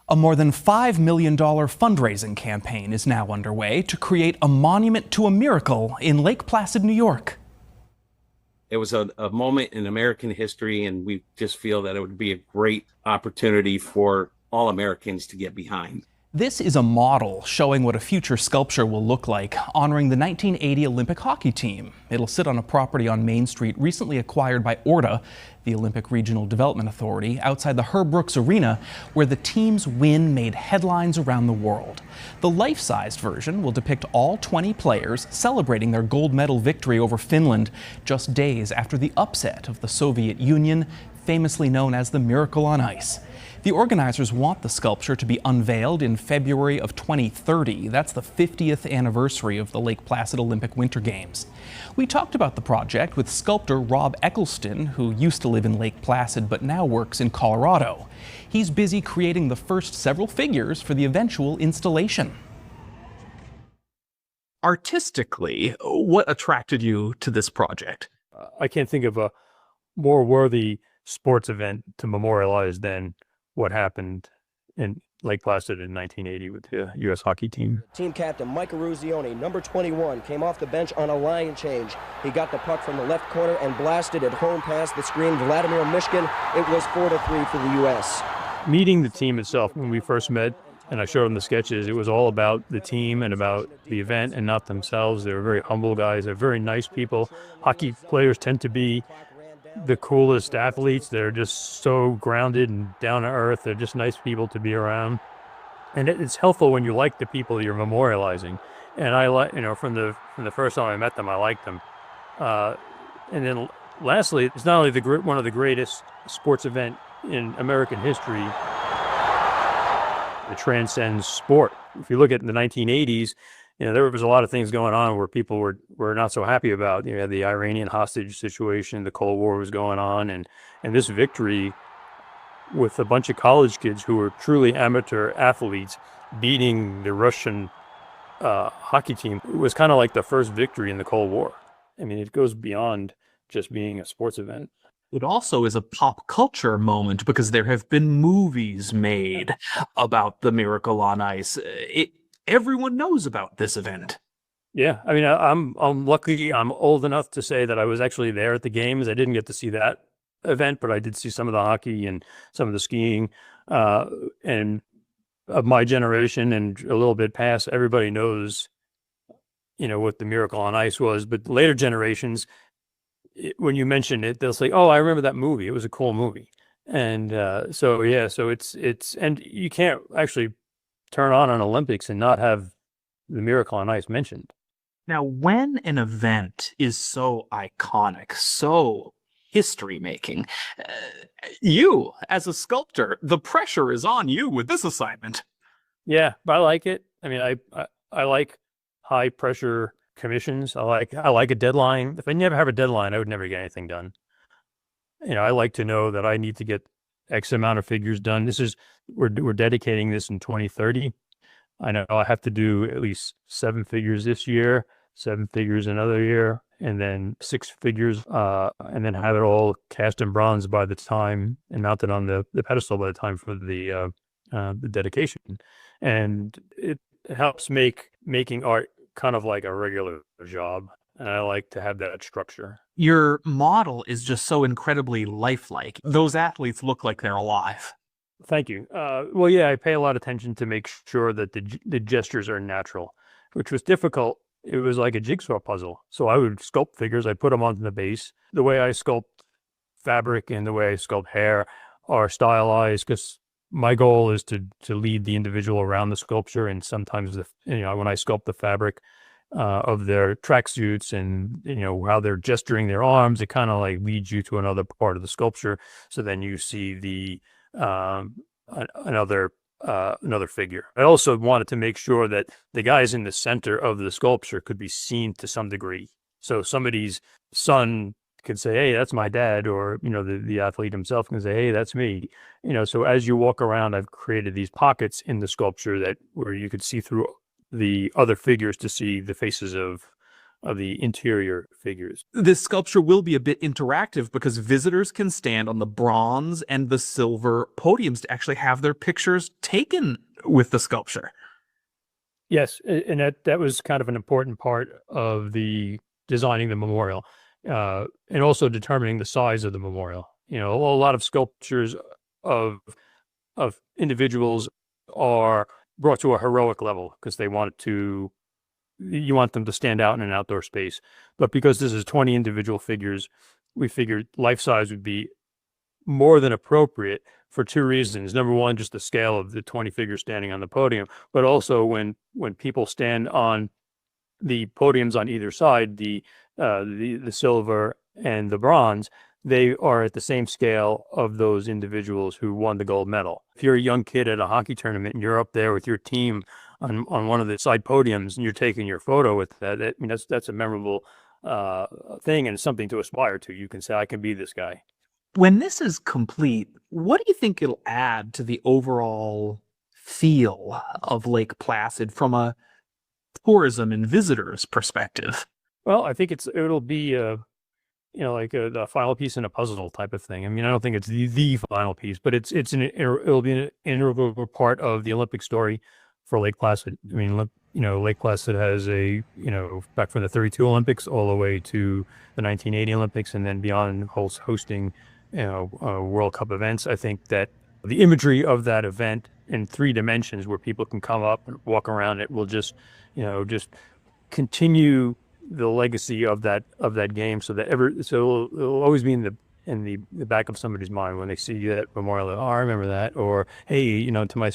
A more than $5 million fundraising campaign is now underway to create a monument to a miracle in Lake Placid, New York. It was a moment in American history, and we just feel that it would be a great opportunity for all Americans to get behind. This is a model showing what a future sculpture will look like, honoring the 1980 Olympic hockey team. It'll sit on a property on Main Street recently acquired by ORDA, the Olympic Regional Development Authority, outside the Herb Brooks Arena, where the team's win made headlines around the world. The life-sized version will depict all 20 players celebrating their gold medal victory over Finland just days after the upset of the Soviet Union, famously known as the Miracle on Ice. The organizers want the sculpture to be unveiled in February of 2030. That's the 50th anniversary of the Lake Placid Olympic Winter Games. We talked about the project with sculptor Rob Eccleston, who used to live in Lake Placid but now works in Colorado. He's busy creating the first several figures for the eventual installation. Artistically, what attracted you to this project? I can't think of a more worthy sports event to memorialize than what happened in Lake Placid in 1980 with the U.S. hockey team. Team captain Mike Eruzione, number 21, came off the bench on a line change. He got the puck from the left corner and blasted it home past the screen. Vladimir Mishkin. It was 4-3 for the U.S. Meeting the team itself, when we first met, and I showed them the sketches, it was all about the team and about the event and not themselves. They were very humble guys. They're very nice people. Hockey players tend to be the coolest athletes. They're just so grounded and down to earth. They're just nice people to be around. And it's helpful when you like the people you're memorializing. And I like, from the first time I met them, I liked them. And then lastly, it's not only one of the greatest sports event in American history, it transcends sport. If you look at the 1980s, there was a lot of things going on where people were not so happy about. You had the Iranian hostage situation, the Cold War was going on, and this victory with a bunch of college kids who were truly amateur athletes beating the Russian hockey team was kind of like the first victory in the Cold War. I mean, it goes beyond just being a sports event. It also is a pop culture moment because there have been movies made about the Miracle on Ice. Everyone knows about this event. Yeah, I mean, I'm lucky. I'm old enough to say that I was actually there at the games. I didn't get to see that event, but I did see some of the hockey and some of the skiing. And of my generation and a little bit past, everybody knows, what the Miracle on Ice was. But later generations, when you mention it, they'll say, "Oh, I remember that movie. It was a cool movie." And so it's and you can't actually turn on an Olympics and not have the Miracle on Ice mentioned. Now, when an event is so iconic, so history-making, you, as a sculptor, the pressure is on you with this assignment. Yeah, but I like it. I mean, I like high-pressure commissions. I like a deadline. If I never have a deadline, I would never get anything done. I like to know that I need to get X amount of figures done. We're dedicating this in 2030. I know I have to do at least 7 figures this year, 7 figures another year, and then 6 figures, and then have it all cast in bronze by the time and mounted on the pedestal by the time for the dedication. And it helps making art kind of like a regular job. And I like to have that structure. Your model is just so incredibly lifelike. Those athletes look like they're alive. Thank you. Well, yeah, I pay a lot of attention to make sure that the gestures are natural, which was difficult. It was like a jigsaw puzzle. So I would sculpt figures. I put them onto the base. The way I sculpt fabric and the way I sculpt hair are stylized because my goal is to lead the individual around the sculpture. And sometimes, when I sculpt the fabric of their tracksuits and how they're gesturing their arms, it kind of like leads you to another part of the sculpture. So then you see the another figure. I also wanted to make sure that the guys in the center of the sculpture could be seen to some degree. So somebody's son could say, "Hey, that's my dad," or the athlete himself can say, "Hey, that's me." So as you walk around, I've created these pockets in the sculpture where you could see through the other figures to see the faces of interior figures. This sculpture will be a bit interactive because visitors can stand on the bronze and the silver podiums to actually have their pictures taken with the sculpture. Yes, and that was kind of an important part of the designing the memorial, and also determining the size of the memorial. You know, a lot of sculptures of individuals are brought to a heroic level because you want them to stand out in an outdoor space. But because this is 20 individual figures, we figured life size would be more than appropriate for two reasons. Number one, just the scale of the 20 figures standing on the podium, but also when people stand on the podiums on either side, the silver and the bronze, they are at the same scale of those individuals who won the gold medal. If you're a young kid at a hockey tournament and you're up there with your team on one of the side podiums and you're taking your photo with that, I mean, that's a memorable thing, and it's something to aspire to. You can say, I can be this guy. When this is complete, what do you think it'll add to the overall feel of Lake Placid from a tourism and visitors perspective? Well, I think it'll be like the final piece in a puzzle type of thing. I mean, I don't think it's the final piece, but it'll be an integral part of the Olympic story for Lake Placid. I mean, Lake Placid has back from the 32 Olympics all the way to the 1980 Olympics, and then beyond hosting, World Cup events. I think that the imagery of that event in 3 dimensions where people can come up and walk around it will just continue the legacy of that game, so it'll always be in the back of somebody's mind when they see that memorial. Oh, I remember that. Or, hey, to my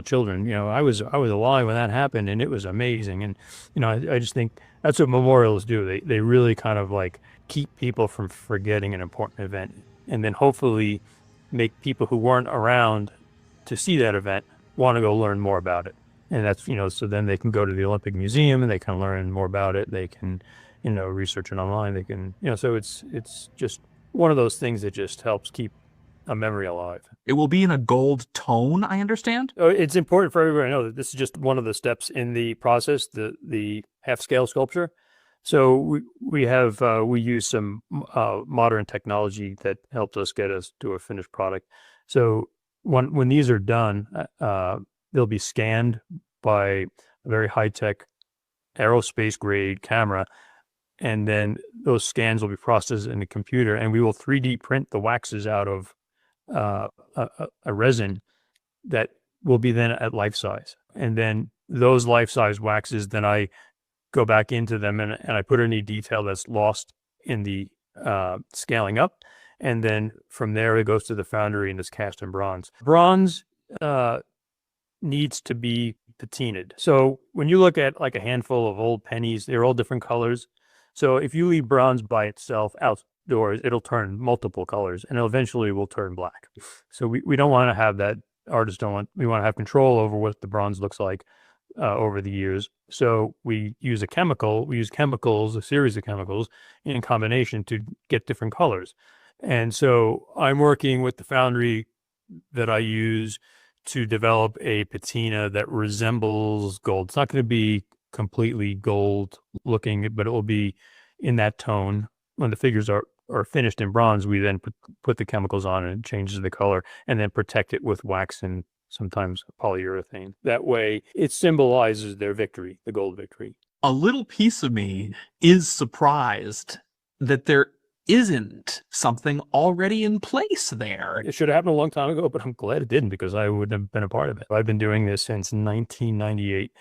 children, I was alive when that happened and it was amazing. And I just think that's what memorials do. They really kind of like keep people from forgetting an important event, and then hopefully make people who weren't around to see that event want to go learn more about it. And that's, so then they can go to the Olympic Museum and they can learn more about it. They can, research it online. They can, so it's just one of those things that just helps keep a memory alive. It will be in a gold tone, I understand. It's important for everybody to know that this is just one of the steps in the process, the half-scale sculpture. So we use some modern technology that helped us get us to a finished product. So when these are done, they'll be scanned by a very high-tech aerospace grade camera, and then those scans will be processed in the computer, and we will 3D print the waxes out of a resin that will be then at life size. And then those life size waxes, then I go back into them and I put any detail that's lost in the scaling up. And then from there, it goes to the foundry and is cast in bronze. Bronze needs to be patinaed. So when you look at like a handful of old pennies, they're all different colors. So if you leave bronze by itself outdoors, it'll turn multiple colors and it eventually will turn black. So we don't want to have that. We want to have control over what the bronze looks like over the years. So we use a series of chemicals in combination to get different colors. And so I'm working with the foundry that I use to develop a patina that resembles gold. It's not going to be completely gold looking, but it will be in that tone. When the figures are finished in bronze, we then put the chemicals on and it changes the color, and then protect it with wax and sometimes polyurethane. That way it symbolizes their victory, the gold victory. A little piece of me is surprised that there isn't something already in place there. It should have happened a long time ago, but I'm glad it didn't, because I wouldn't have been a part of it. I've been doing this since 1998,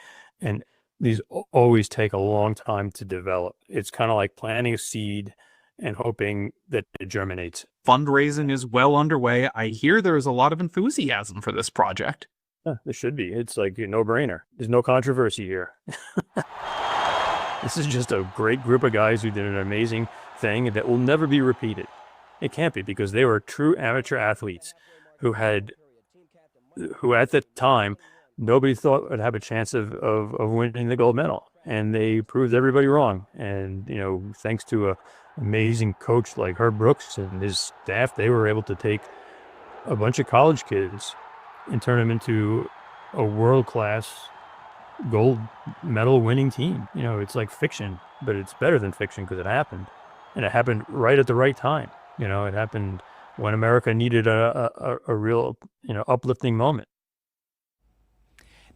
and these always take a long time to develop. It's kind of like planting a seed and hoping that it germinates. Fundraising is well underway. I hear there is a lot of enthusiasm for this project. There should be. It's like a no-brainer. There's no controversy here. This is just a great group of guys who did an amazing thing that will never be repeated. It can't be, because they were true amateur athletes who at the time, nobody thought would have a chance of winning the gold medal. And they proved everybody wrong. And, thanks to a amazing coach like Herb Brooks and his staff, they were able to take a bunch of college kids and turn them into a world-class gold medal winning team. You know, it's like fiction, but it's better than fiction because it happened. And it happened right at the right time. You know, it happened when America needed a real, you know, uplifting moment.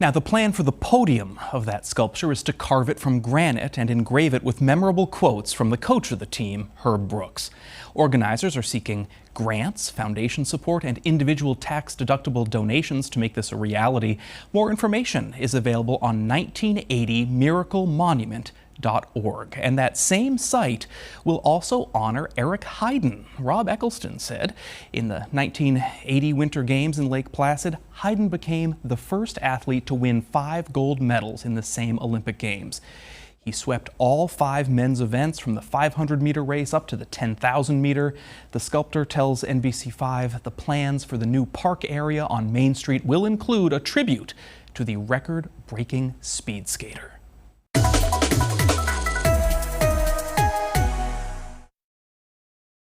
Now, the plan for the podium of that sculpture is to carve it from granite and engrave it with memorable quotes from the coach of the team, Herb Brooks. Organizers are seeking grants, foundation support, and individual tax-deductible donations to make this a reality. More information is available on 1980miraclemonument.org. And that same site will also honor Eric Heiden. Rob Eccleston said in the 1980 Winter Games in Lake Placid, Heiden became the first athlete to win 5 gold medals in the same Olympic Games. He swept all 5 men's events from the 500-meter race up to the 10,000-meter. The sculptor tells NBC5 the plans for the new park area on Main Street will include a tribute to the record-breaking speed skater.